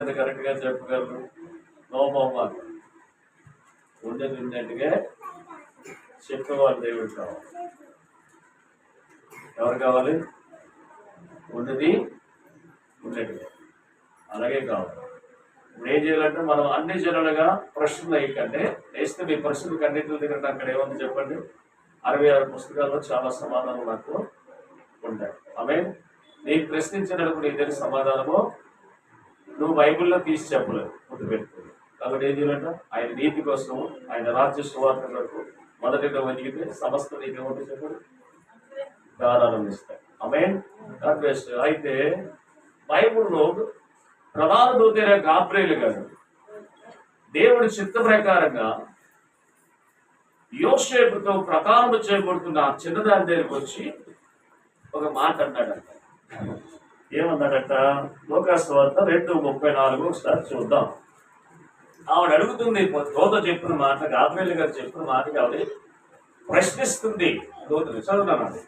Correct గా చెప్పగలరు. No మొహమాట, ఉండేది ఉన్నట్టుగా చెప్పేవాళ్ళు దేవుడు కావాలి. ఎవరు కావాలి? ఉన్నది ఉన్నట్టుగా అలాగే కావాలి. ఇప్పుడు ఏం చేయాలంటే మనం అన్ని జనులుగా ప్రశ్నలు అయ్యంటే వేస్తే మీ ప్రశ్నలకు అన్నింటి దగ్గర అక్కడ ఏముంది చెప్పండి. 66 పుస్తకాల్లో చాలా సమాధానం నాకు ఉంటాయి. ఆమె నీకు ప్రశ్నించినప్పుడు నీ దగ్గర సమాధానము నువ్వు బైబిల్లో తీసి చెప్పలేదు, ముందు పెట్టుకోలేదు. కాబట్టి ఏం చేయాలంట, ఆయన నీతి కోసం, ఆయన రాజ్య సువార్త కొరకు మొదటిగా వెతికితే సమస్త నీకు ఏమంటే చెప్పండి దారాలు ఇస్తాయి. ఆమె అయితే బైబిల్లో ప్రధాన దూతైన గాబ్రియేలు గారు దేవుడి చిత్త ప్రకారంగా యోసేపుతో ప్రకారం చేయబడుతున్న చిన్నదాని దగ్గరికి వచ్చి ఒక మాట అన్నాడంట. ఏమన్నాడట? లోకాసు వార్త 2:34 ఒకసారి చూద్దాం. ఆవిడ అడుగుతుంది, దూత చెప్పిన మాట, గాబ్రియేలు గారు చెప్పిన మాటకి ఆవిడ ప్రశ్నిస్తుంది. దూతని చదువుతాను. అది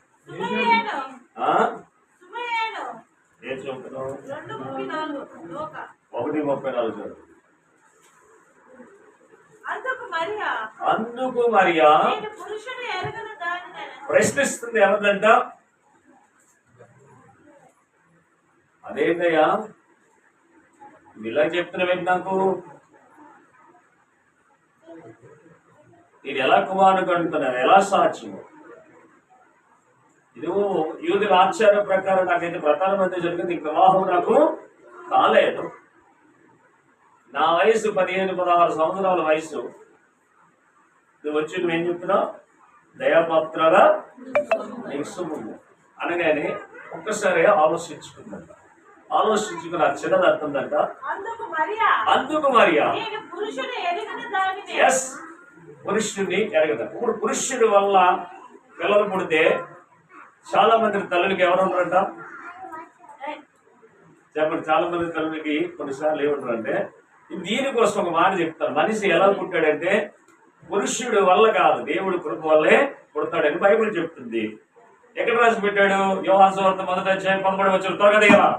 ఏం చెబుతున్నావు? 1:34 చదువు. అందుకు మరియా ప్రశ్నిస్తుంది. ఎవరిదంట? అదేంటయ్యా ఇలా చెప్తున్నావేంటి? నాకు ఇది ఎలా కుమారుడు అంటున్నాను, ఎలా సాక్ష్యం? ఇది యూదుల ఆచార్య ప్రకారం నాకైతే ప్రధాన మధ్య జరిగింది. వివాహం నాకు కాలేదు. నా వయసు 15-16 సంవత్సరాల వయసు. నువ్వు వచ్చి నువ్వేం చెప్తున్నావు? దయాపాత్రాల నిక్షము అనగానే ఒక్కసారి ఆలోచించుకుందంట. ఆలోచించుకుని ఆ చిన్నది అర్థందంట. అందుకు మరియా ఎస్ పురుషుడిని ఎరగద. ఇప్పుడు పురుషుడి వల్ల పిల్లలు పుడితే చాలా మంది తల్లులకి ఎవరు ఉంటారంట చెప్పండి. చాలా మంది తల్లులకి కొన్నిసార్లు ఏముంటారంటే, దీనికోసం ఒక మాట చెప్తారు. మనిషి ఎలా పుట్టాడంటే పురుషుడు వల్ల కాదు, దేవుడి కృప వల్లే పుడతాడని బైబిల్ చెప్తుంది. ఎక్కడ రాసి పెట్టాడు? యోహాను సువార్త 1:13 త్వరగా దిగరా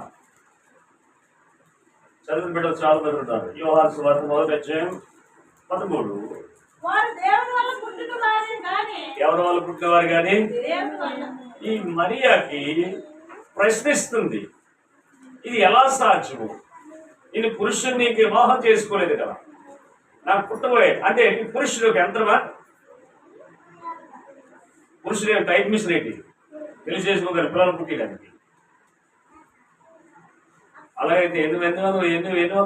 చదువు బిడ్డలు చాలా మంది ఉంటారు. యోహాను సువార్త 1:13 ఎవరి వల్ల పుట్టినవారు కానీ ఈ మరియాకి ప్రశ్నిస్తుంది, ఇది ఎలా సాధ్యము? నేను పురుషుని నీకు వివాహం చేసుకోలేదు కదా, నాకు పుట్టబోయే అంటే పురుషుడు ఒక యంత్రమా? పురుషుడు టైప్ మిషన్ ఏంటి? పెళ్లి చేసుకోగలరు పిల్లలు పుట్టడానికి. అలాగైతే ఎన్నో